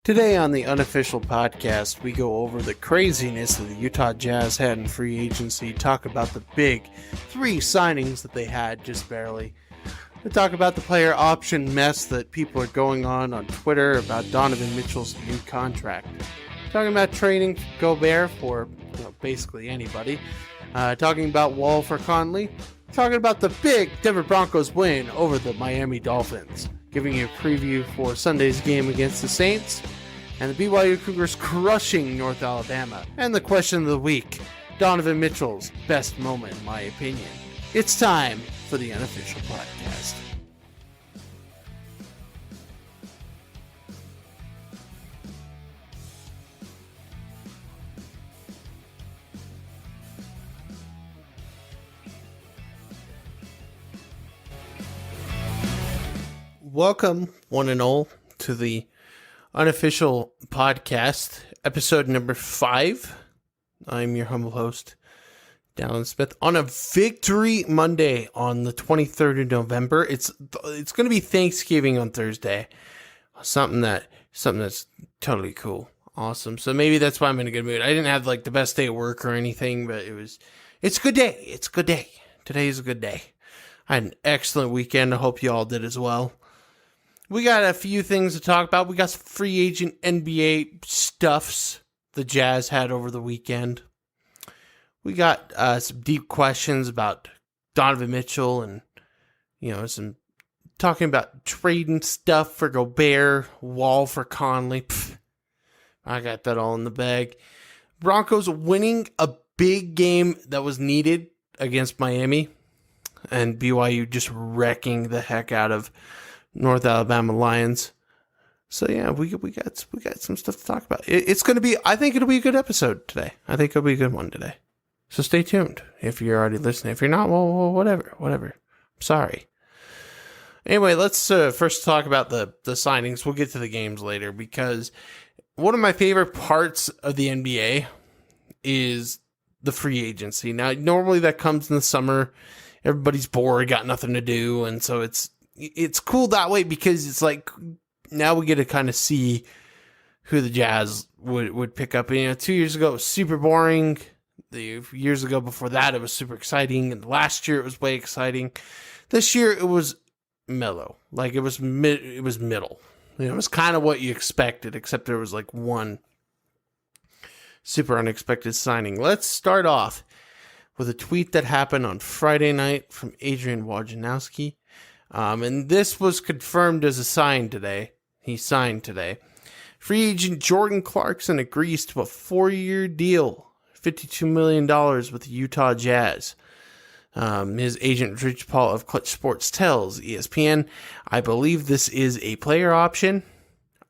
Today on the Unofficial Podcast, we go over the craziness that the Utah Jazz had in free agency, talk about the big 3 signings that they had just barely. We talk about the player option mess that people are going on Twitter about Donovan Mitchell's new contract. Talking about trading Gobert for basically anybody. Talking about Wall for Conley. Talking about the big Denver Broncos win over the Miami Dolphins. Giving you a preview for Sunday's game against the Saints. And the BYU Cougars crushing North Alabama. And the question of the week, Donovan Mitchell's best moment in my opinion. It's time for the Unofficial Podcast. Welcome, one and all, to the Unofficial Podcast, episode number 5. I'm your humble host, Dallin Smith, on a Victory Monday on the 23rd of November. It's going to be Thanksgiving on Thursday. Something that's totally cool. Awesome. So maybe that's why I'm in a good mood. I didn't have the best day at work or anything, but it's a good day. It's a good day. Today is a good day. I had an excellent weekend. I hope you all did as well. We got a few things to talk about. We got some free agent NBA stuffs the Jazz had over the weekend. We got some deep questions about Donovan Mitchell and, some talking about trading stuff for Gobert, Wall for Conley. I got that all in the bag. Broncos winning a big game that was needed against Miami, and BYU just wrecking the heck out of North Alabama Lions. So yeah, we got some stuff to talk about. It's going to be, I think it'll be a good episode today. I think it'll be a good one today. So stay tuned if you're already listening. If you're not, well whatever. I'm sorry. Anyway, let's first talk about the signings. We'll get to the games later, because one of my favorite parts of the NBA is the free agency. Now, normally that comes in the summer. Everybody's bored, got nothing to do, and so it's cool that way, because it's like now we get to kind of see who the Jazz would pick up. 2 years ago it was super boring. The years ago before that it was super exciting, and last year it was way exciting. This year it was mellow, it was middle. It was kind of what you expected, except there was one super unexpected signing. Let's start off with a tweet that happened on Friday night from Adrian Wojnarowski. And this was confirmed as a sign today. He signed today. Free agent Jordan Clarkson agrees to a 4-year deal, $52 million with the Utah Jazz. His agent Rich Paul of Clutch Sports tells ESPN, "I believe this is a player option.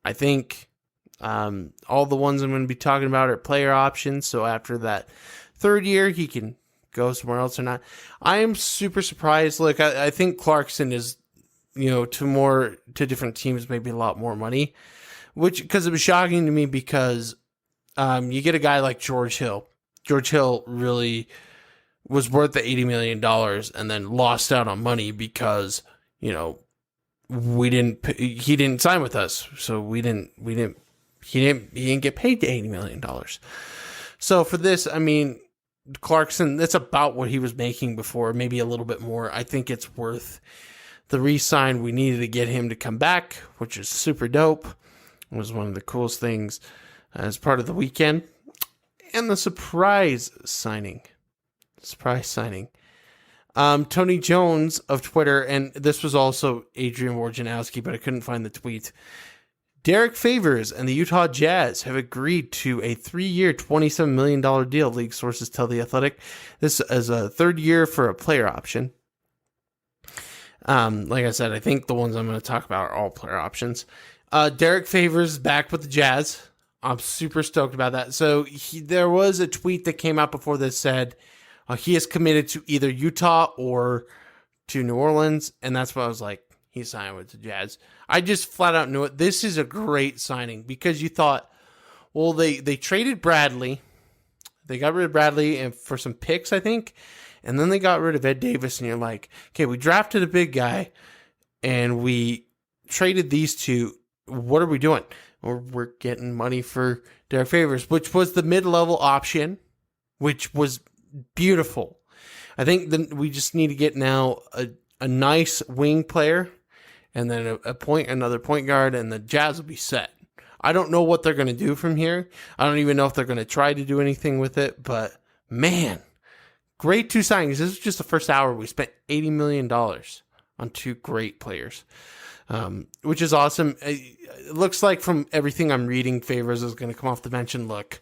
I think all the ones I'm going to be talking about are player options. So after that 3rd year, he can go somewhere else or not." I am super surprised. I think Clarkson is, to different teams, maybe a lot more money, because it was shocking to me, because you get a guy like George Hill. George Hill really was worth the $80 million and then lost out on money because, he didn't sign with us. So he didn't get paid the $80 million. So for this, Clarkson, that's about what he was making before, maybe a little bit more. I think it's worth the re-sign. We needed to get him to come back, which is super dope. It was one of the coolest things as part of the weekend. And the surprise signing. Tony Jones of Twitter, and this was also Adrian Wojnarowski, but I couldn't find the tweet. Derek Favors and the Utah Jazz have agreed to a 3-year, $27 million deal, league sources tell The Athletic. This is a 3rd year for a player option. Like I said, I think the ones I'm going to talk about are all player options. Derek Favors is back with the Jazz. I'm super stoked about that. So there was a tweet that came out before this said he is committed to either Utah or to New Orleans, and that's what I was like. He signed with the Jazz. I just flat out knew it. This is a great signing, because you thought, well, they traded Bradley. They got rid of Bradley and for some picks, I think. And then they got rid of Ed Davis. And you're like, okay, we drafted a big guy and we traded these two. What are we doing? or we're getting money for Derek Favors, which was the mid-level option, which was beautiful. I think we just need to get now a nice wing player and then another point guard, and the Jazz will be set. I don't know what they're going to do from here. I don't even know if they're going to try to do anything with it, but man, great two signings. This is just the first hour. We spent $80 million on two great players, which is awesome. It looks like from everything I'm reading, Favors is going to come off the bench, and look,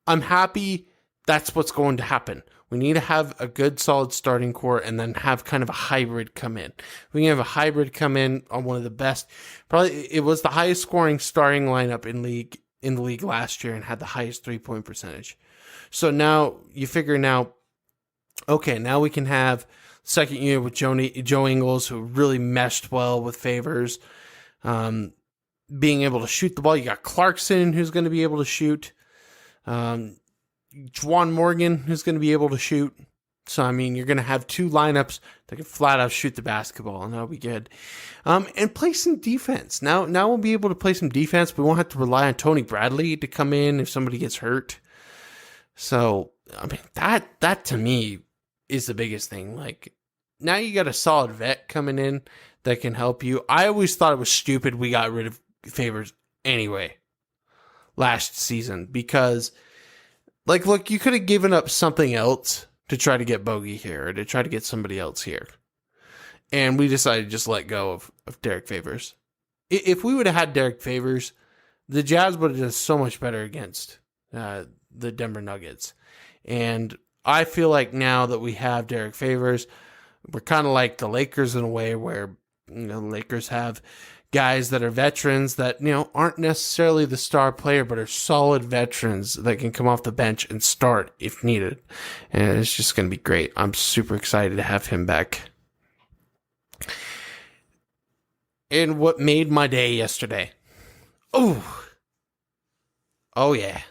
I'm happy that's what's going to happen. We need to have a good, solid starting core and then have kind of a hybrid come in. We can have a hybrid come in on one of the best. Probably it was the highest scoring starting lineup in the league last year and had the highest 3-point percentage. So now you figure okay, now we can have second unit with Joe Ingles, who really meshed well with Favors, being able to shoot the ball. You got Clarkson, who's going to be able to shoot. Juwan Morgan, who's going to be able to shoot. So, I mean, you're going to have two lineups that can flat out shoot the basketball, and that'll be good. And play some defense. Now we'll be able to play some defense. We won't have to rely on Tony Bradley to come in if somebody gets hurt. So, I mean, that to me is the biggest thing. Like, now you got a solid vet coming in that can help you. I always thought it was stupid we got rid of Favors anyway last season because, like, look, you could have given up something else to try to get Bogey here or to try to get somebody else here. And we decided to just let go of Derek Favors. If we would have had Derek Favors, the Jazz would have done so much better against the Denver Nuggets. And I feel like now that we have Derek Favors, we're kind of like the Lakers in a way where, the Lakers have guys that are veterans that, aren't necessarily the star player, but are solid veterans that can come off the bench and start if needed. And it's just going to be great. I'm super excited to have him back. And what made my day yesterday? Oh yeah.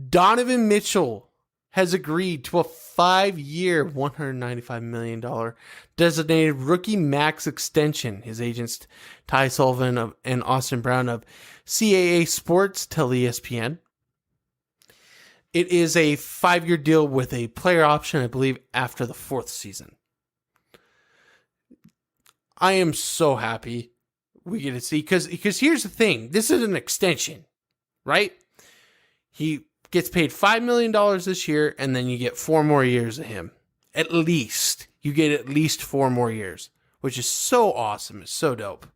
Donovan Mitchell has agreed to a 5-year, $195 million designated rookie max extension. His agents, Ty Sullivan and Austin Brown of CAA Sports, tell ESPN. It is a 5-year deal with a player option, I believe, after the 4th season. I am so happy we get to see, because here's the thing. This is an extension, right? He gets paid $5 million this year, and then you get 4 more years of him. At least. You get at least 4 more years, which is so awesome. It's so dope.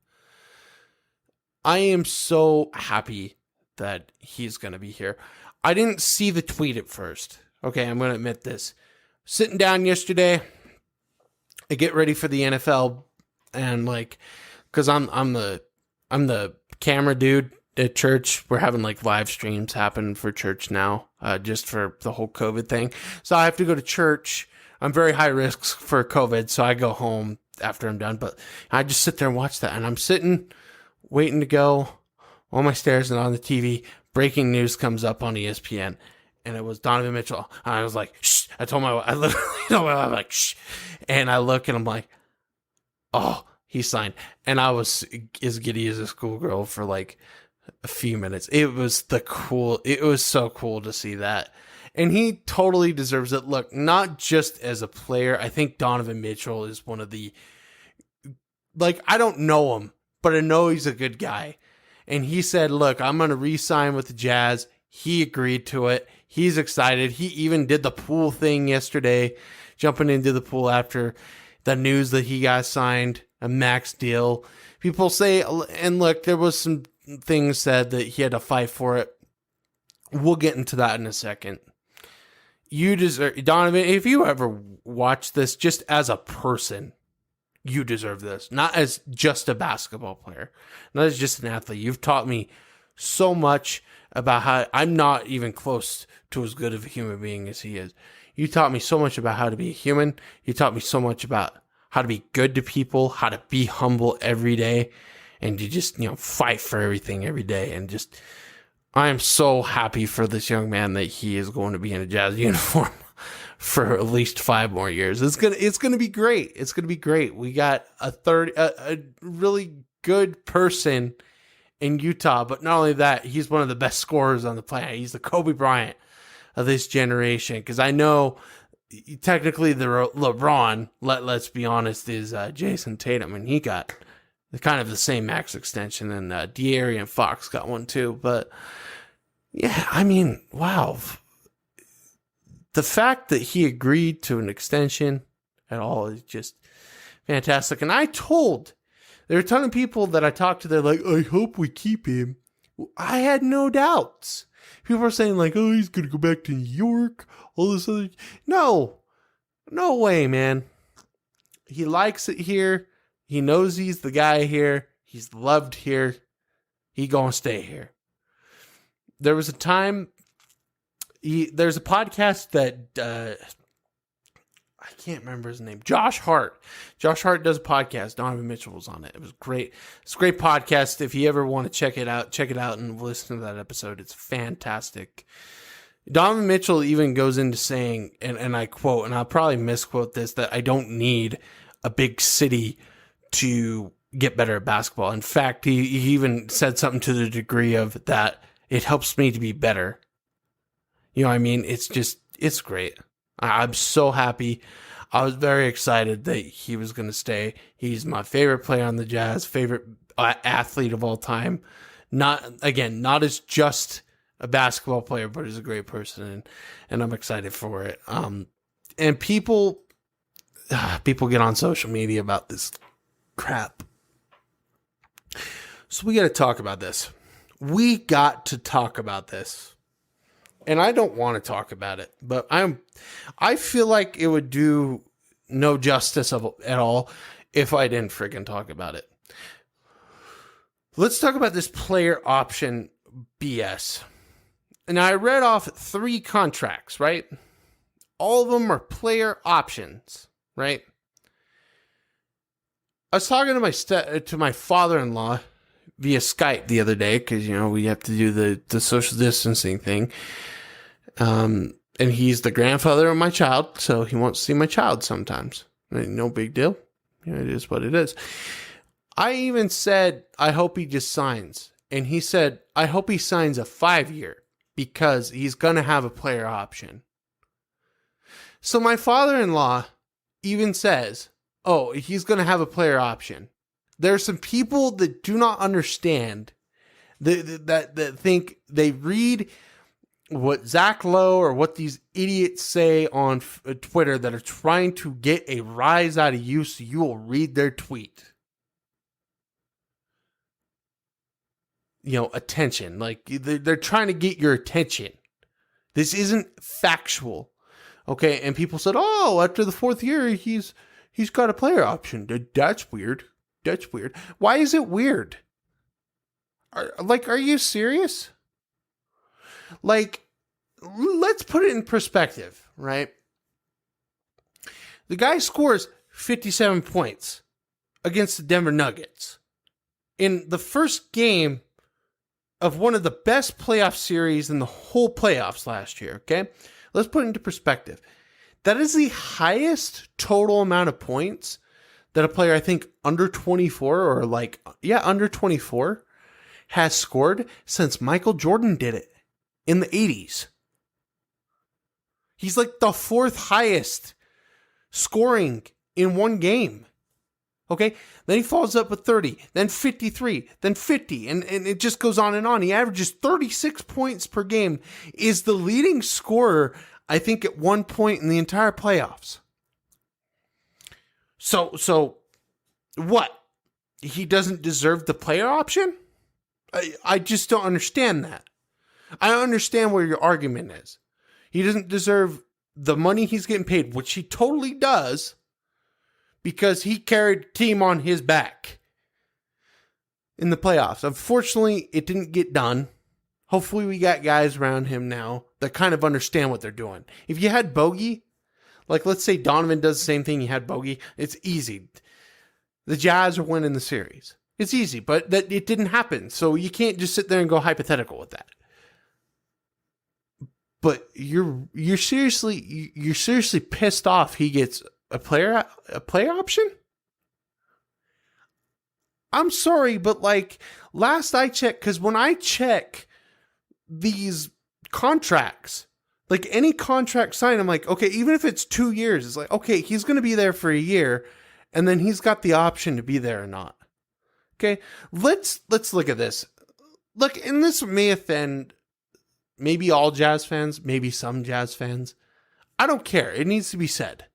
I am so happy that he's going to be here. I didn't see the tweet at first. Okay, I'm going to admit this. Sitting down yesterday, I get ready for the NFL, and because I'm the camera dude at church. We're having live streams happen for church now, just for the whole COVID thing. So I have to go to church. I'm very high risk for COVID, so I go home after I'm done. But I just sit there and watch that, and I'm sitting, waiting to go on my stairs, and on the TV, breaking news comes up on ESPN, and it was Donovan Mitchell. And I was like, shh. I told my wife, I literally told my wife, I'm like, shh. And I look, and I'm like, oh, he signed. And I was as giddy as a schoolgirl for a few minutes. It was so cool to see that. And he totally deserves it. Look, not just as a player. I think Donovan Mitchell is one of the, I don't know him, but I know he's a good guy. And he said, look, I'm going to re-sign with the Jazz. He agreed to it. He's excited. He even did the pool thing yesterday, jumping into the pool after the news that he got signed, a max deal. People say, and look, there was some things said that he had to fight for it. We'll get into that in a second. You deserve, Donovan, if you ever watch this just as a person, you deserve this. Not as just a basketball player, not as just an athlete. You've taught me so much about how I'm not even close to as good of a human being as he is. You taught me so much about how to be a human. You taught me so much about how to be good to people, how to be humble every day, and to just, fight for everything every day. And just, I am so happy for this young man that he is going to be in a Jazz uniform for at least 5 more years. It's gonna be great. It's gonna be great. We got a really good person in Utah. But not only that, he's one of the best scorers on the planet. He's the Kobe Bryant of this generation. Because I know technically the LeBron, let's be honest, is Jason Tatum, and he got kind of the same max extension, and De'Aaron Fox got one too. But yeah, I mean, wow. The fact that he agreed to an extension at all is just fantastic. And there are a ton of people that I talked to, they're like, I hope we keep him. I had no doubts. People are saying like, oh, he's going to go back to New York, all this other. No way, man. He likes it here. He knows he's the guy here. He's loved here. He going to stay here. There was a time, there's a podcast that, I can't remember his name. Josh Hart. Josh Hart does a podcast. Donovan Mitchell was on it. It was great. It's a great podcast. If you ever want to check it out and listen to that episode. It's fantastic. Donovan Mitchell even goes into saying, and I quote, and I'll probably misquote this, that I don't need a big city to get better at basketball. In fact, he even said something to the degree of that it helps me to be better. You know what I mean? It's great. I'm so happy. I was very excited that he was going to stay. He's my favorite player on the Jazz, favorite athlete of all time. Not as just a basketball player, but as a great person, and I'm excited for it. And people get on social media about this crap. So we got to talk about this. We got to talk about this. And I don't want to talk about it, but I feel like it would do no justice at all if I didn't freaking talk about it. Let's talk about this player option BS. And I read off 3 contracts, right? All of them are player options, right? I was talking to my father-in-law via Skype the other day because, we have to do the social distancing thing. And he's the grandfather of my child, so he wants to see my child sometimes. No big deal. It is what it is. I even said, I hope he just signs. And he said, I hope he signs a 5-year because he's going to have a player option. So my father-in-law even says, oh, he's going to have a player option. There are some people that do not understand that think they read what Zach Lowe or what these idiots say on Twitter that are trying to get a rise out of you so you will read their tweet. Attention. Like, they're trying to get your attention. This isn't factual. Okay, and people said, oh, after the 4th year, he's got a player option. That's weird. That's weird. Why is it weird? Are you serious? Like, let's put it in perspective, right? The guy scores 57 points against the Denver Nuggets in the first game of one of the best playoff series in the whole playoffs last year, okay? Let's put it into perspective. That is the highest total amount of points that a player, I think, under 24 under 24 has scored since Michael Jordan did it in the 80s. He's like the 4th highest scoring in one game. Okay? Then he follows up with 30, then 53, then 50, and it just goes on and on. He averages 36 points per game, is the leading scorer, I think, at one point in the entire playoffs. So what? He doesn't deserve the player option? I just don't understand that. I don't understand where your argument is. He doesn't deserve the money he's getting paid, which he totally does, because he carried the team on his back in the playoffs. Unfortunately, it didn't get done. Hopefully we got guys around him now that kind of understand what they're doing. If you had Bogey, like let's say Donovan does the same thing, he had Bogey, it's easy. The Jazz are winning the series. It's easy, but that it didn't happen. So you can't just sit there and go hypothetical with that. But you're seriously pissed off he gets a player option? I'm sorry, but like last I checked, because when I check these contracts, like any contract signed, I'm like, okay, even if it's 2 years, it's like, okay, he's going to be there for a year, and then he's got the option to be there or not. Okay, let's look at this. Look, and this may offend maybe all Jazz fans, maybe some Jazz fans. I don't care. It needs to be said.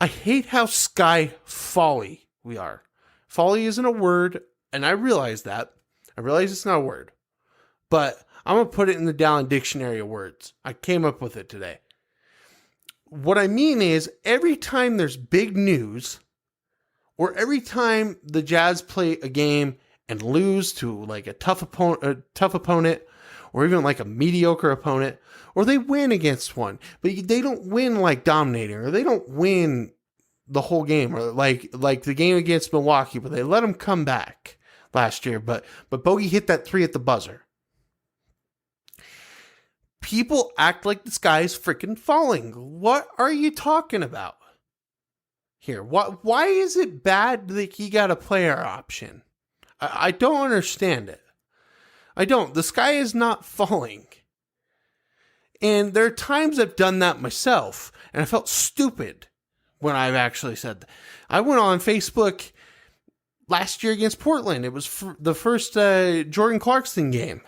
I hate how sky folly we are. Folly isn't a word, and I realize that. I realize it's not a word. But I'm going to put it in the Dallin Dictionary of Words. I came up with it today. What I mean is, every time there's big news, or every time the Jazz play a game and lose to like a tough opponent, or even like a mediocre opponent, or they win against one, but they don't win like dominating, or they don't win the whole game, or like the game against Milwaukee, but they let them come back last year, but Bogey hit that 3 at the buzzer. People act like the sky is freaking falling. What are you talking about here? Why is it bad that he got a player option? I don't understand it. I don't. The sky is not falling. And there are times I've done that myself, and I felt stupid when I've actually said that. I went on Facebook last year against Portland. It was the first Jordan Clarkson game.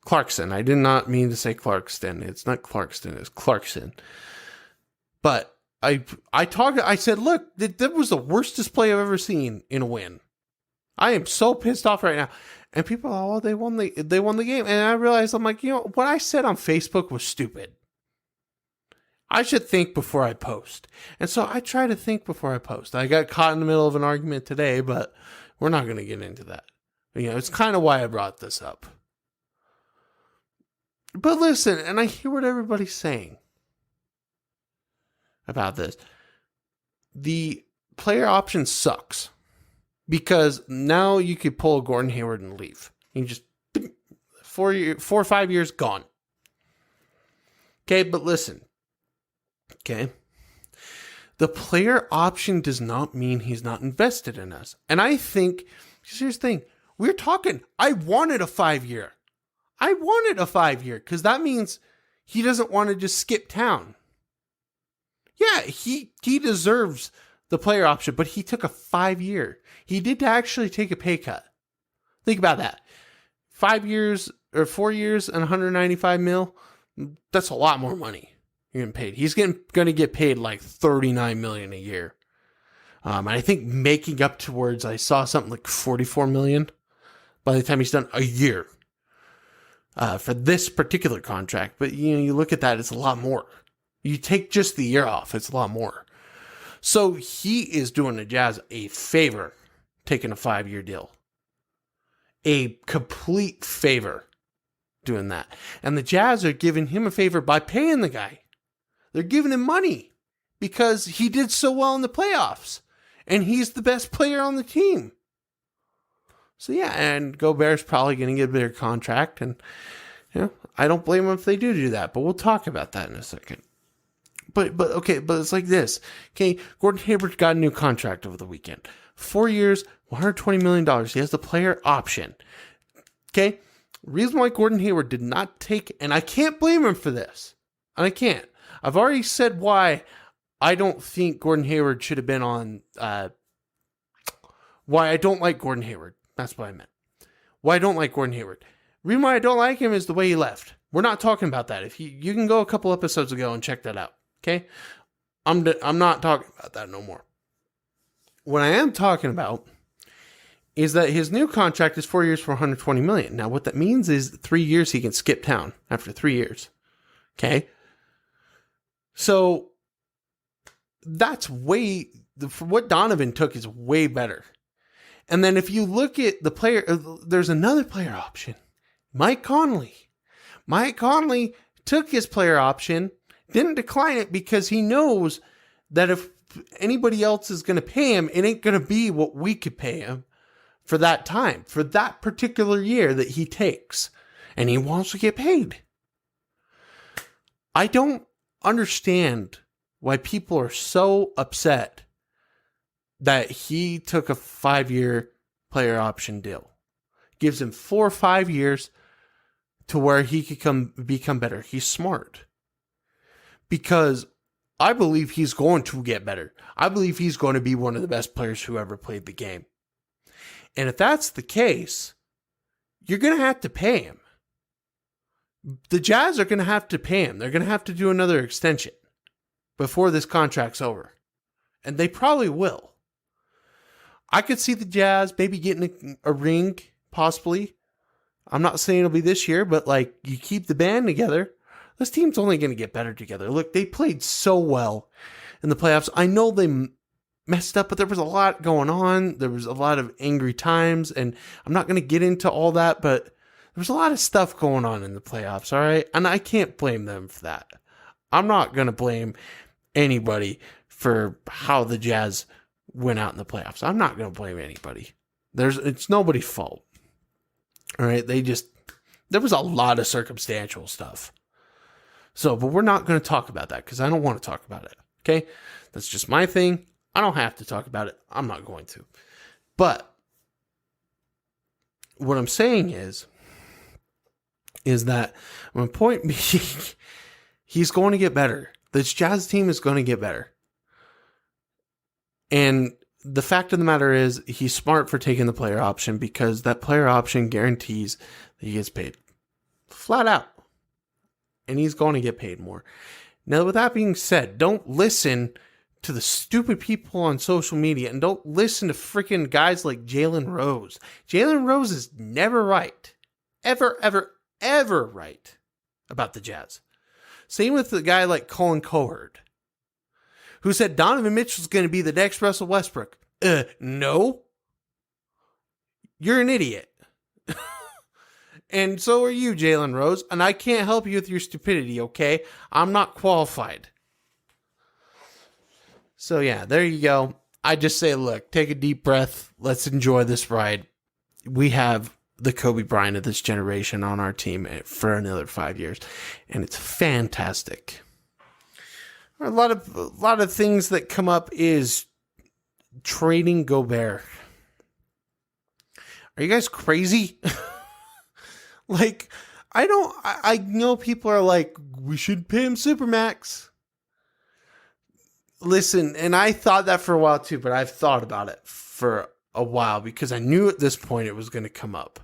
Clarkson. I did not mean to say Clarkston. It's not Clarkson. It's Clarkson. But I said, look, that was the worst display I've ever seen in a win. I am so pissed off right now. And people are, oh, they won the game. And I realized, I'm like, what I said on Facebook was stupid. I should think before I post. And so I try to think before I post. I got caught in the middle of an argument today, but we're not going to get into that. It's kind of why I brought this up. But listen, and I hear what everybody's saying about this. The player option sucks. Because now you could pull a Gordon Hayward and leave. You just 4 or 5 years gone. Okay, but listen. Okay. The player option does not mean he's not invested in us. And I think, here's the thing. We're talking, I wanted a 5-year. I wanted a 5-year because that means he doesn't want to just skip town. Yeah, he deserves the player option, but he took a 5-year. He did actually take a pay cut. Think about that. 5 years or 4 years and 195 mil. That's a lot more money you're getting paid. He's going to get paid like 39 million a year. And I think making up towards, I saw something like 44 million by the time he's done a year for this particular contract. But you look at that, it's a lot more. You take just the year off, it's a lot more. So he is doing the Jazz a favor taking a 5-year deal. A complete favor doing that. And the Jazz are giving him a favor by paying the guy. They're giving him money because he did so well in the playoffs. And he's the best player on the team. So yeah, and Gobert's probably going to get a bigger contract. And I don't blame him if they do that. But we'll talk about that in a second. But it's like this. Okay, Gordon Hayward got a new contract over the weekend. 4 years, $120 million. He has the player option. Okay, reason why Gordon Hayward did not take, and I can't blame him for this. And I can't. I've already said why I don't think Gordon Hayward should have been on, why I don't like Gordon Hayward. That's what I meant. Why I don't like Gordon Hayward. Reason why I don't like him is the way he left. We're not talking about that. If you can go a couple episodes ago and check that out. Okay, I'm not talking about that no more. What I am talking about is that his new contract is 4 years for $120 million. Now, what that means is 3 years he can skip town after 3 years. Okay, so that's for what Donovan took is way better. And then if you look at the player, there's another player option, Mike Conley. Mike Conley took his player option. Didn't decline it because he knows that if anybody else is going to pay him, it ain't going to be what we could pay him for that time, for that particular year that he takes. And he wants to get paid. I don't understand why people are so upset that he took a 5-year player option deal. Gives him 4 or 5 years to where he could become better. He's smart. Because I believe he's going to get better. I believe he's going to be one of the best players who ever played the game. And if that's the case, you're going to have to pay him. The Jazz are going to have to pay him. They're going to have to do another extension before this contract's over. And they probably will. I could see the Jazz maybe getting a ring, possibly. I'm not saying it'll be this year, but like, you keep the band together. This team's only going to get better together. Look, they played so well in the playoffs. I know they messed up, but there was a lot going on. There was a lot of angry times, and I'm not going to get into all that, but there was a lot of stuff going on in the playoffs, all right? And I can't blame them for that. I'm not going to blame anybody for how the Jazz went out in the playoffs. I'm not going to blame anybody. It's nobody's fault. All right? There was a lot of circumstantial stuff. So, but we're not going to talk about that because I don't want to talk about it. Okay? That's just my thing. I don't have to talk about it. I'm not going to. But what I'm saying is that my point being, he's going to get better. This Jazz team is going to get better. And the fact of the matter is, he's smart for taking the player option because that player option guarantees that he gets paid. Flat out. And he's going to get paid more. Now, with that being said, don't listen to the stupid people on social media and don't listen to freaking guys like Jalen Rose. Jalen Rose is never right. Ever, ever, ever right about the Jazz. Same with the guy like Colin Cowherd, who said Donovan Mitchell is going to be the next Russell Westbrook. No. You're an idiot. And so are you, Jalen Rose. And I can't help you with your stupidity, okay? I'm not qualified. So yeah, there you go. I just say, look, take a deep breath. Let's enjoy this ride. We have the Kobe Bryant of this generation on our team for another 5 years. And it's fantastic. A lot of things that come up is trading Gobert. Are you guys crazy? Like, I know people are like, we should pay him Supermax. Listen, and I thought that for a while too, but I've thought about it for a while because I knew at this point it was going to come up.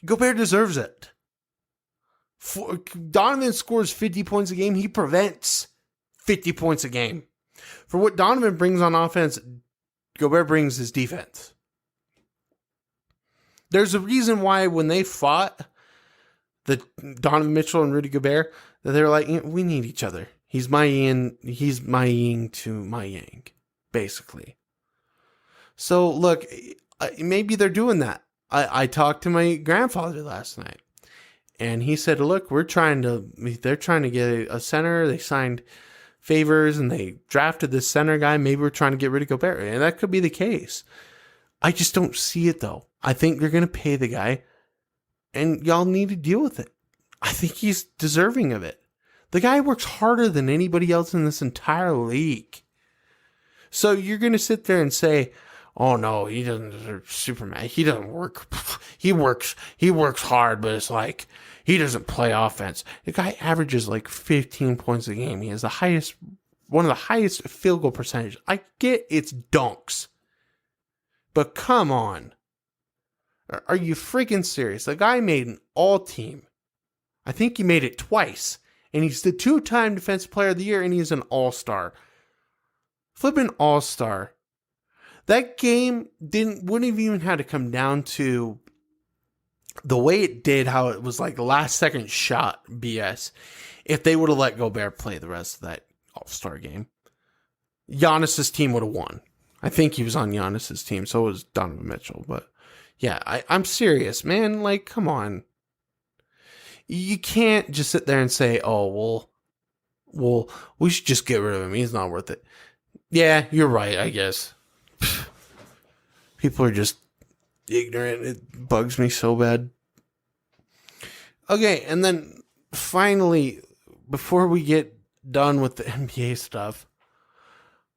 Gobert deserves it. Donovan scores 50 points a game. He prevents 50 points a game. For what Donovan brings on offense, Gobert brings his defense. There's a reason why when they fought, the Donovan Mitchell and Rudy Gobert, that they were like, we need each other. He's my yin to my yang, basically. So look, maybe they're doing that. I talked to my grandfather last night, and he said, look, they're trying to get a center. They signed Favors and they drafted this center guy. Maybe we're trying to get rid of Gobert, and that could be the case. I just don't see it though. I think you're going to pay the guy and y'all need to deal with it. I think he's deserving of it. The guy works harder than anybody else in this entire league. So you're going to sit there and say, oh no, he doesn't deserve Superman. He doesn't work. He works hard, but it's like, he doesn't play offense. The guy averages like 15 points a game. He has one of the highest field goal percentage. I get it's dunks, but come on. Are you freaking serious? The guy made an all-team. I think he made it twice. And he's the 2-time Defensive Player of the Year, and he's an all-star. Flipping all-star. That game wouldn't have even had to come down to the way it did, how it was like last-second shot BS, if they would have let Gobert play the rest of that all-star game. Giannis's team would have won. I think he was on Giannis's team, so was Donovan Mitchell, but yeah, I'm serious, man. Like, come on. You can't just sit there and say, oh, well, we should just get rid of him. He's not worth it. Yeah, you're right, I guess. People are just ignorant. It bugs me so bad. Okay, and then finally, before we get done with the NBA stuff,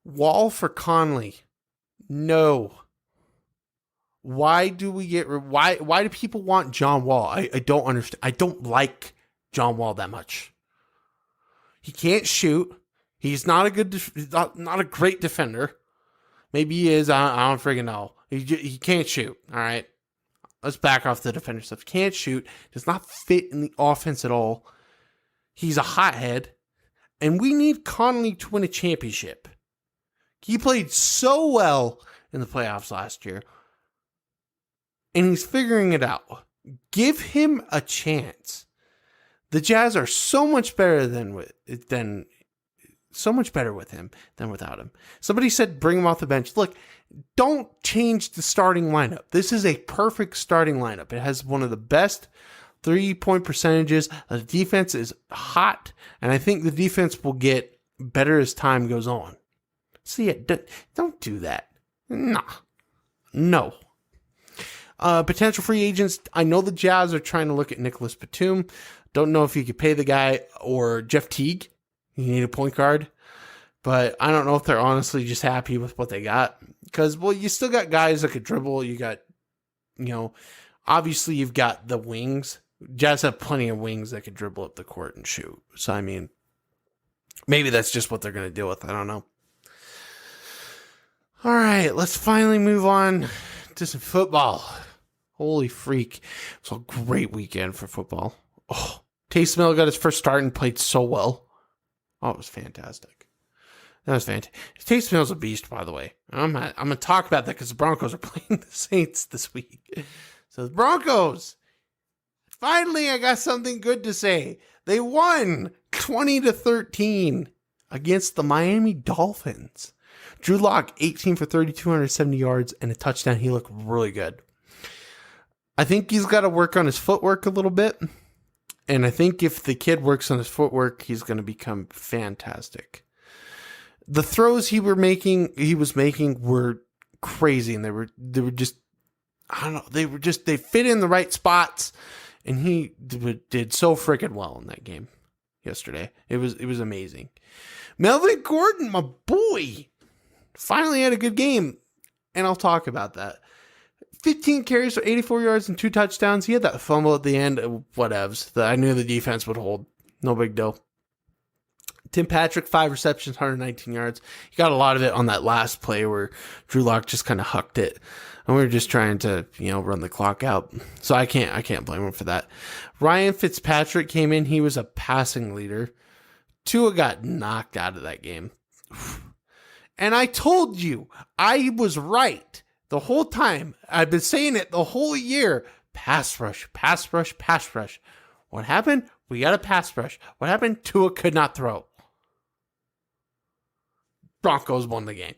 Wall for Conley. No. Why do people want John Wall? I don't understand. I don't like John Wall that much. He can't shoot. He's not not a great defender. Maybe he is. I don't freaking know. He can't shoot. All right. Let's back off the defender stuff. Can't shoot. Does not fit in the offense at all. He's a hothead. And we need Conley to win a championship. He played so well in the playoffs last year. And he's figuring it out. Give him a chance. The Jazz are so much better with him than without him. Somebody said bring him off the bench. Look, don't change the starting lineup. This is a perfect starting lineup. It has one of the best 3-point percentages. The defense is hot, and I think the defense will get better as time goes on. See it? Don't do that. No. Potential free agents. I know the Jazz are trying to look at Nicholas Batum. Don't know if you could pay the guy or Jeff Teague. You need a point guard. But I don't know if they're honestly just happy with what they got. Because, well, you still got guys that could dribble. You got, obviously you've got the wings. Jazz have plenty of wings that could dribble up the court and shoot. So, I mean, maybe that's just what they're going to deal with. I don't know. All right, let's finally move on to some football. Holy freak. It was a great weekend for football. Oh, Taysom Hill got his first start and played so well. Oh, it was fantastic. That was fantastic. Taysom Hill's a beast, by the way. I'm going to talk about that because the Broncos are playing the Saints this week. So the Broncos, finally I got something good to say. They won 20-13 against the Miami Dolphins. Drew Lock, 18 for 30, 270 yards, and a touchdown. He looked really good. I think he's got to work on his footwork a little bit. And I think if the kid works on his footwork, he's going to become fantastic. The throws he was making were crazy. And they were just, I don't know, they fit in the right spots. And he did so freaking well in that game yesterday. It was amazing. Melvin Gordon, my boy, finally had a good game, and I'll talk about that. 15 carries for 84 yards and 2 touchdowns. He had that fumble at the end, whatevs, that I knew the defense would hold. No big deal. Tim Patrick, 5 receptions, 119 yards. He got a lot of it on that last play where Drew Lock just kind of hucked it, and we were just trying to, run the clock out. So I can't blame him for that. Ryan Fitzpatrick came in. He was a passing leader. Tua got knocked out of that game. And I told you, I was right the whole time. I've been saying it the whole year. Pass rush, pass rush, pass rush. What happened? We got a pass rush. What happened? Tua could not throw. Broncos won the game.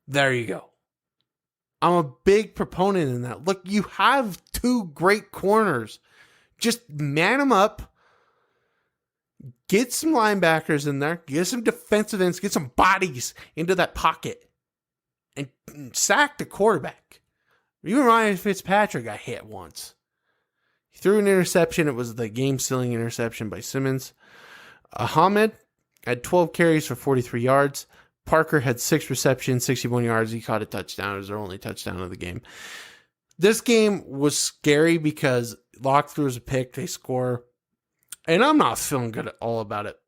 There you go. I'm a big proponent in that. Look, you have 2 great corners. Just man them up. Get some linebackers in there. Get some defensive ends. Get some bodies into that pocket. And sack the quarterback. Even Ryan Fitzpatrick got hit once. He threw an interception. It was the game-sealing interception by Simmons. Ahmed had 12 carries for 43 yards. Parker had 6 receptions, 61 yards. He caught a touchdown. It was their only touchdown of the game. This game was scary because Locke threw a pick. They score. And I'm not feeling good at all about it.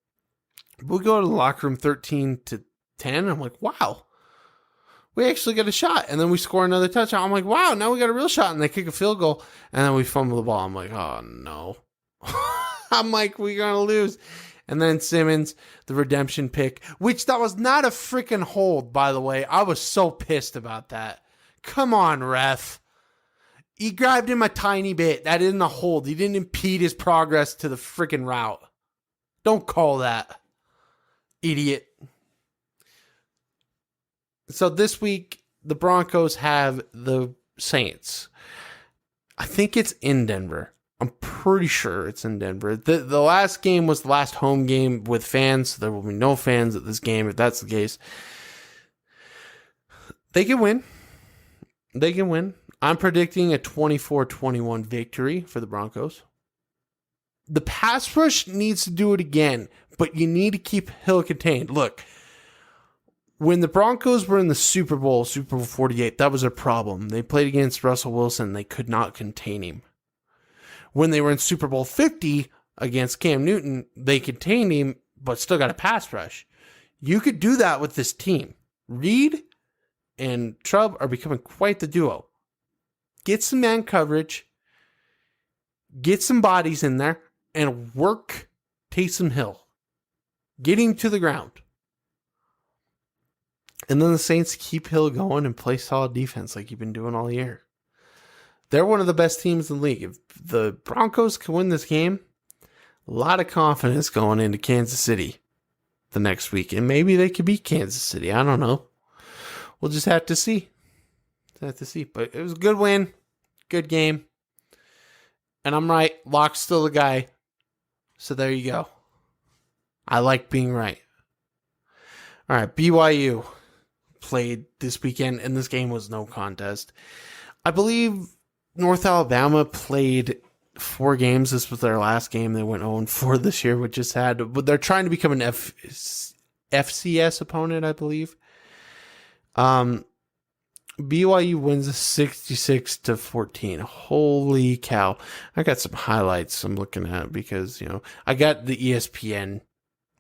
We go to the locker room 13-10. I'm like, wow, we actually get a shot. And then we score another touchdown. I'm like, wow, now we got a real shot. And they kick a field goal. And then we fumble the ball. I'm like, oh, no. I'm like, we're going to lose. And then Simmons, the redemption pick, which that was not a freaking hold, by the way. I was so pissed about that. Come on, ref. He grabbed him a tiny bit. That isn't a hold. He didn't impede his progress to the freaking route. Don't call that. Idiot. So this week, the Broncos have the Saints. I think it's in Denver. I'm pretty sure it's in Denver. The last game was the last home game with fans. So there will be no fans at this game if that's the case. They can win. They can win. I'm predicting a 24-21 victory for the Broncos. The pass rush needs to do it again, but you need to keep Hill contained. Look, When the Broncos were in the Super Bowl 48, that was a problem. They played against Russell Wilson. They could not contain him. When they were in Super Bowl 50 against Cam Newton, they contained him, but still got a pass rush. You could do that with this team. Reed and Chubb are becoming quite the duo. Get some man coverage, get some bodies in there, and work Taysom Hill. Get him to the ground. And then the Saints keep Hill going and play solid defense like you've been doing all year. They're one of the best teams in the league. If the Broncos can win this game, a lot of confidence going into Kansas City the next week. And maybe they could beat Kansas City. I don't know. We'll just have to see. But it was a good win. Good game. And I'm right. Locke's still the guy. So there you go. I like being right. All right. BYU played this weekend, and this game was no contest. I believe North Alabama played 4 games. This was their last game. They went 0-4 this year, which is sad. But they're trying to become an FCS opponent, I believe. BYU wins 66-14. Holy cow. I got some highlights I'm looking at because, I got the ESPN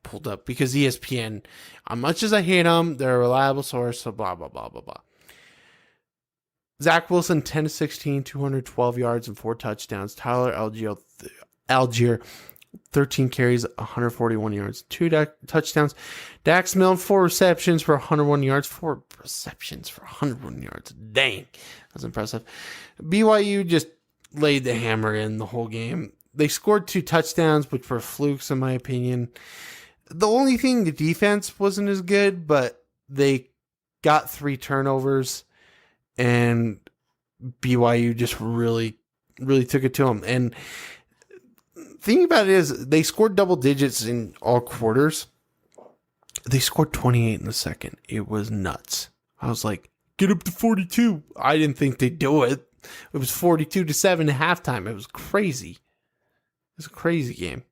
pulled up because ESPN, as much as I hate them, they're a reliable source, so blah, blah, blah, blah, blah. Zach Wilson, 10-16, 212 yards and 4 touchdowns. Tyler Algier, 13 carries, 141 yards, 2 touchdowns. Dax Milne, 4 receptions for 101 yards. 4 receptions for 101 yards. Dang, that's impressive. BYU just laid the hammer in the whole game. They scored 2 touchdowns, which were flukes in my opinion. The only thing, the defense wasn't as good, but they got 3 turnovers, and BYU just really, really took it to them. And the thing about it is they scored double digits in all quarters. They scored 28 in the second. It was nuts. I was like, get up to 42. I didn't think they'd do it. It was 42-7 at halftime. It was crazy. It was a crazy game.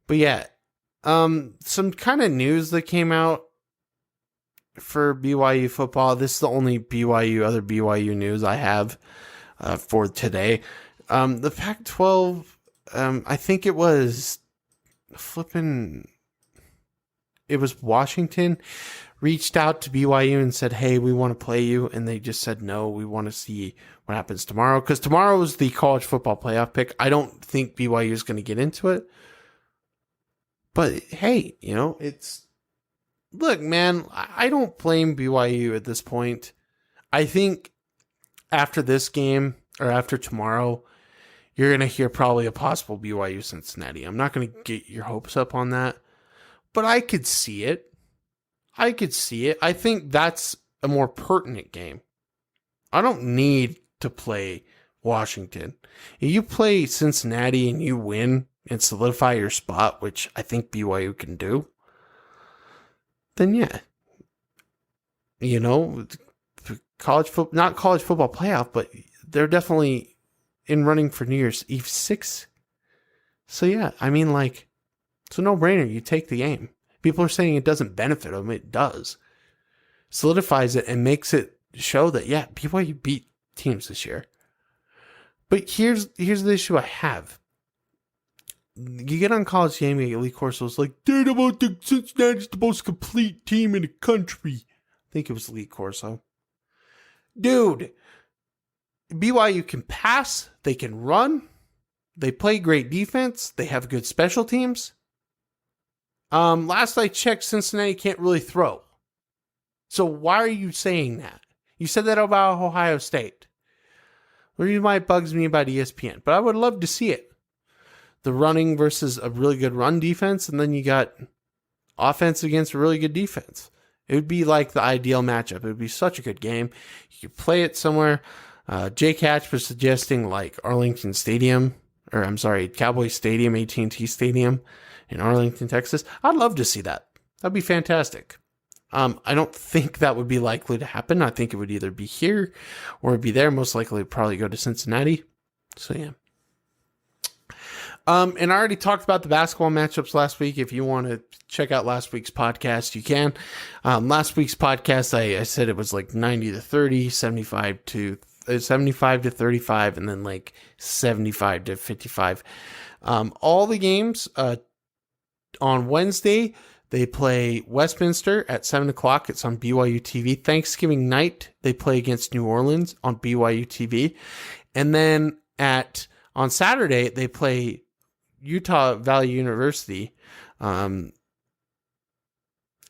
But yeah, some kind of news that came out for BYU football. This is the only other BYU news I have for today. The Pac-12, I think it was Washington reached out to BYU and said, hey, we want to play you. And they just said, no, we want to see what happens tomorrow. Because tomorrow is the college football playoff pick. I don't think BYU is going to get into it. But hey, look, man, I don't blame BYU at this point. I think after this game or after tomorrow, you're going to hear probably a possible BYU Cincinnati. I'm not going to get your hopes up on that, but I could see it. I think that's a more pertinent game. I don't need to play Washington. If you play Cincinnati and you win and solidify your spot, which I think BYU can do, then yeah, not college football playoff, but they're definitely in running for New Year's Eve 6. So yeah, it's a no-brainer. You take the game. People are saying it doesn't benefit them. It does. Solidifies it and makes it show that, yeah, BYU beat teams this year. But here's the issue I have. You get on College Game, you get Lee Corso's like, dude, about the Cincinnati's the most complete team in the country. I think it was Lee Corso. Dude, BYU can pass, they can run, they play great defense, they have good special teams. Last I checked, Cincinnati can't really throw. So why are you saying that? You said that about Ohio State. The reason why it bugs me about ESPN, but I would love to see it. The running versus a really good run defense, and then you got offense against a really good defense. It would be like the ideal matchup. It would be such a good game. You could play it somewhere. Jake Hatch was suggesting like Cowboy Stadium, AT&T Stadium in Arlington, Texas. I'd love to see that. That'd be fantastic. I don't think that would be likely to happen. I think it would either be here or it'd be there. Most likely, it'd probably go to Cincinnati. So yeah. And I already talked about the basketball matchups last week. If you want to check out last week's podcast, you can. Last week's podcast, I said it was like 90 to 30, 75 to 35, and then like 75 to 55. All the games on Wednesday, they play Westminster at 7 o'clock. It's on BYU TV. Thanksgiving night, they play against New Orleans on BYU TV. And then on Saturday, they play Utah Valley University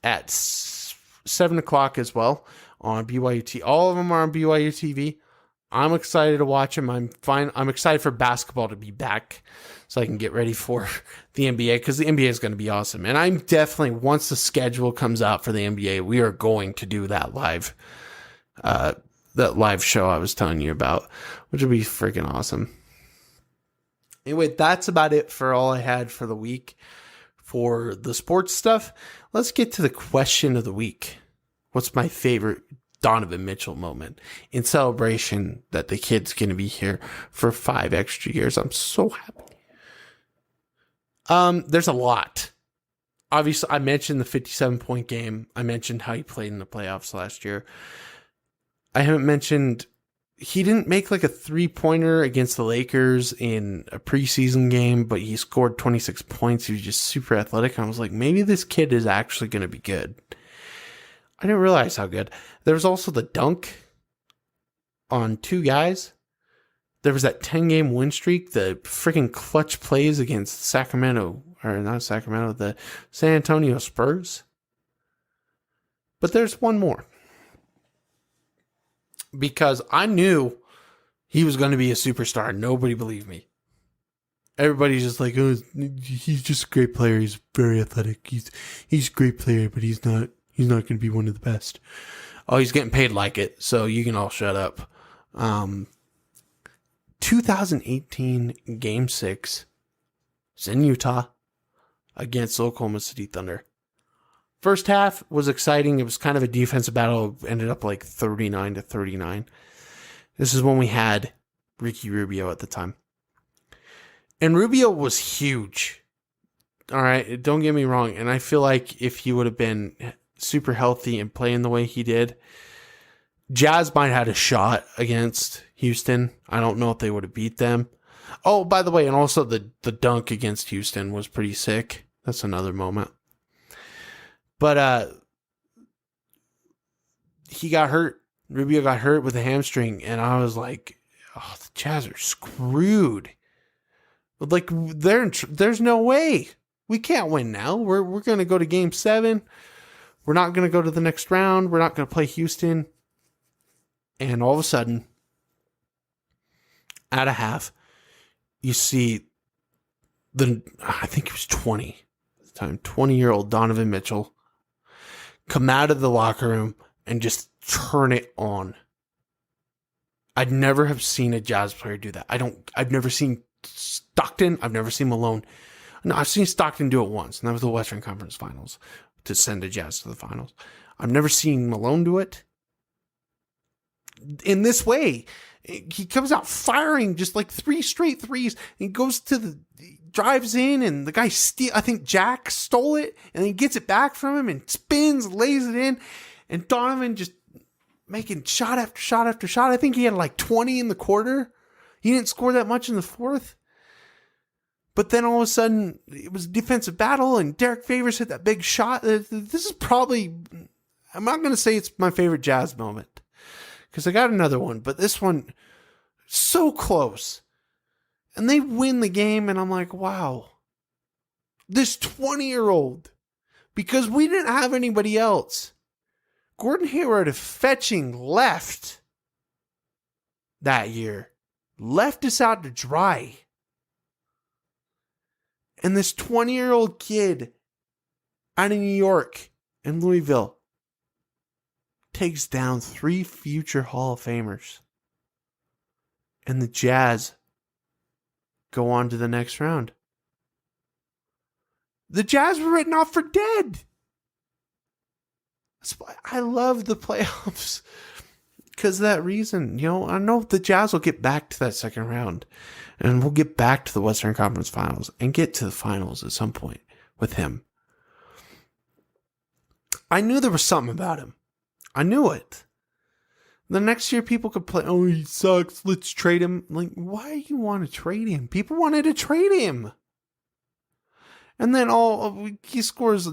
at 7 o'clock as well on BYU TV. All of them are on BYU TV. I'm excited to watch them. I'm excited for basketball to be back so I can get ready for the NBA, because the NBA is going to be awesome. And I'm definitely, once the schedule comes out for the NBA, we are going to do that live show I was telling you about, which will be freaking awesome. Anyway, that's about it for all I had for the week for the sports stuff. Let's get to the question of the week. What's my favorite Donovan Mitchell moment in celebration that the kid's going to be here for 5 extra years? I'm so happy. There's a lot. Obviously, I mentioned the 57-point game. I mentioned how he played in the playoffs last year. I haven't mentioned he didn't make like a 3-pointer against the Lakers in a preseason game, but he scored 26 points. He was just super athletic. I was like, maybe this kid is actually going to be good. I didn't realize how good. There was also the dunk on 2 guys. There was that 10-game win streak, the freaking clutch plays against the San Antonio Spurs. But there's one more. Because I knew he was going to be a superstar. Nobody believed me. Everybody's just like, oh, he's just a great player. He's very athletic. He's a great player, but he's not going to be one of the best. Oh, he's getting paid like it, so you can all shut up. 2018 Game 6 is in Utah against Oklahoma City Thunder. First half was exciting. It was kind of a defensive battle. It ended up like 39 to 39. This is when we had Ricky Rubio at the time. And Rubio was huge. All right, don't get me wrong. And I feel like if he would have been super healthy and playing the way he did, Jazz might have had a shot against Houston. I don't know if they would have beat them. Oh, by the way, and also the dunk against Houston was pretty sick. That's another moment. But he got hurt. Rubio got hurt with a hamstring, and I was like, oh, the Jazz are screwed. Like, there's no way. We can't win now. We're going to go to Game 7. We're not going to go to the next round. We're not going to play Houston. And all of a sudden, at a half, you see I think it was 20 at the time, 20-year-old Donovan Mitchell come out of the locker room and just turn it on. I'd never have seen a Jazz player do that. I've never seen Stockton. I've never seen Malone. No, I've seen Stockton do it once, and that was the Western Conference Finals to send the Jazz to the finals. I've never seen Malone do it in this way. He comes out firing just like 3 straight threes, and drives in, and the guy I think Jack stole it, and then gets it back from him and spins, lays it in, and Donovan just making shot after shot after shot. I think he had like 20 in the quarter. He didn't score that much in the fourth. But then all of a sudden, it was a defensive battle, and Derek Favors hit that big shot. This is probably, I'm not going to say it's my favorite Jazz moment, because I got another one, but this one, so close. And they win the game, and I'm like, wow. This 20-year-old, because we didn't have anybody else. Gordon Hayward fetching left that year. Left us out to dry. And this 20-year-old kid out of New York and Louisville takes down 3 future Hall of Famers. And the Jazz go on to the next round. The Jazz were written off for dead. I love the playoffs. because of that reason. I know the Jazz will get back to that second round, and we'll get back to the Western Conference Finals and get to the finals at some point with him. I knew there was something about him. I knew it. The next year, people could play, oh, he sucks, let's trade him. Like, why do you want to trade him? People wanted to trade him. And then he scores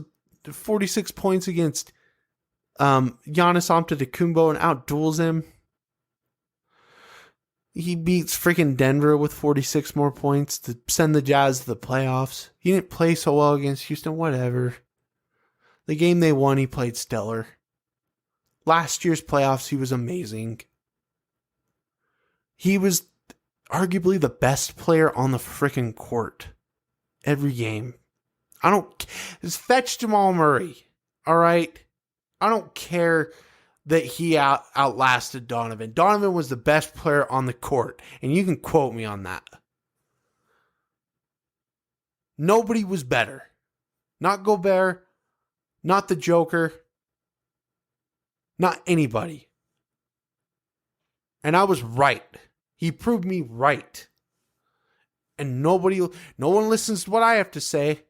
46 points against Giannis Antetokounmpo and outduels him. He beats freaking Denver with 46 more points to send the Jazz to the playoffs. He didn't play so well against Houston, whatever. The game they won, he played stellar. Last year's playoffs, he was amazing. He was arguably the best player on the freaking court. Every game. Just fetch Jamal Murray. All right? I don't care that he outlasted Donovan. Donovan was the best player on the court. And you can quote me on that. Nobody was better. Not Gobert. Not the Joker. Not anybody. And I was right. He proved me right. And no one listens to what I have to say.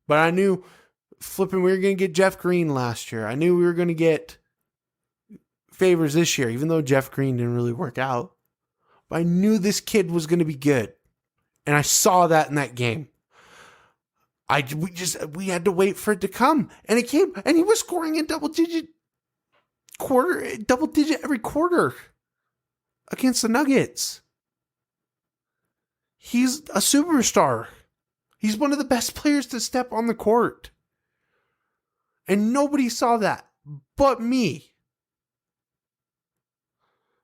But I knew we were going to get Jeff Green last year. I knew we were going to get Favors this year, even though Jeff Green didn't really work out. But I knew this kid was going to be good. And I saw that in that game. We had to wait for it to come. And it came. And he was scoring in double digit every quarter against the Nuggets. He's a superstar. He's one of the best players to step on the court. And nobody saw that but me.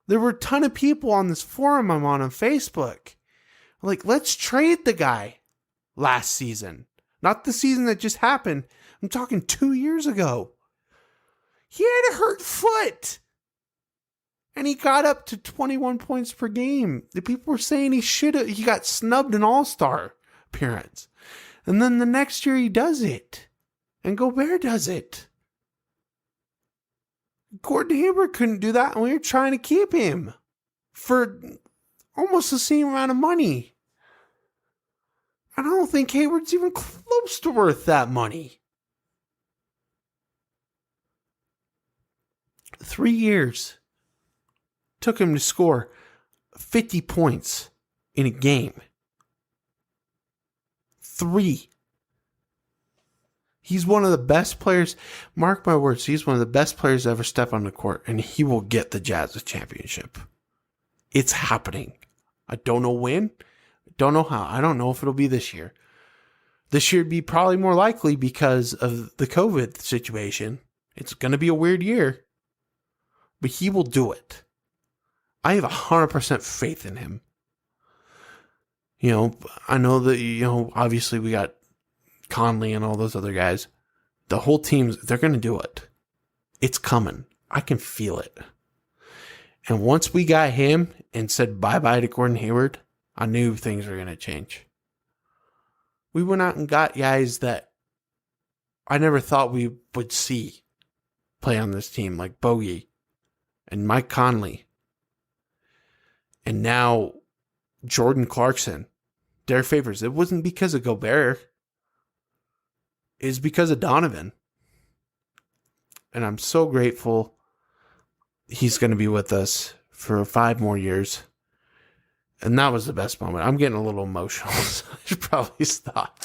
There were a ton of people on this forum I'm on Facebook. Like, let's trade the guy last season. Not the season that just happened. I'm talking 2 years ago. He had a hurt foot. And he got up to 21 points per game. The people were saying he got snubbed an all-star appearance. And then the next year he does it. And Gobert does it. Gordon Hayward couldn't do that, and we were trying to keep him for almost the same amount of money. And I don't think Hayward's even close to worth that money. 3 years took him to score 50 points in a game. 3. He's one of the best players. Mark my words, he's one of the best players to ever step on the court, and he will get the Jazz a championship. It's happening. I don't know when. Don't know how. I don't know if it'll be this year. This year would be probably more likely because of the COVID situation. It's going to be a weird year. But he will do it. I have 100% faith in him. I know that, obviously we got Conley and all those other guys. The whole team, they're going to do it. It's coming. I can feel it. And once we got him and said bye-bye to Gordon Hayward, I knew things were going to change. We went out and got guys that I never thought we would see play on this team, like Bogey and Mike Conley. And now Jordan Clarkson, their favors. It wasn't because of Gobert. It's because of Donovan. And I'm so grateful he's going to be with us for 5 more years. And that was the best moment. I'm getting a little emotional, so I should probably stop.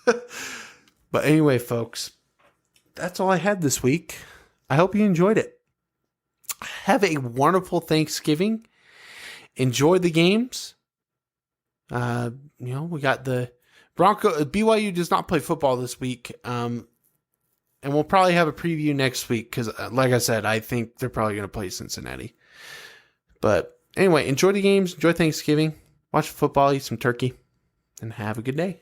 But anyway, folks, that's all I had this week. I hope you enjoyed it. Have a wonderful Thanksgiving. Enjoy the games. We got the BYU does not play football this week. And we'll probably have a preview next week because, like I said, I think they're probably going to play Cincinnati. But anyway, enjoy the games. Enjoy Thanksgiving. Watch football. Eat some turkey. And have a good day.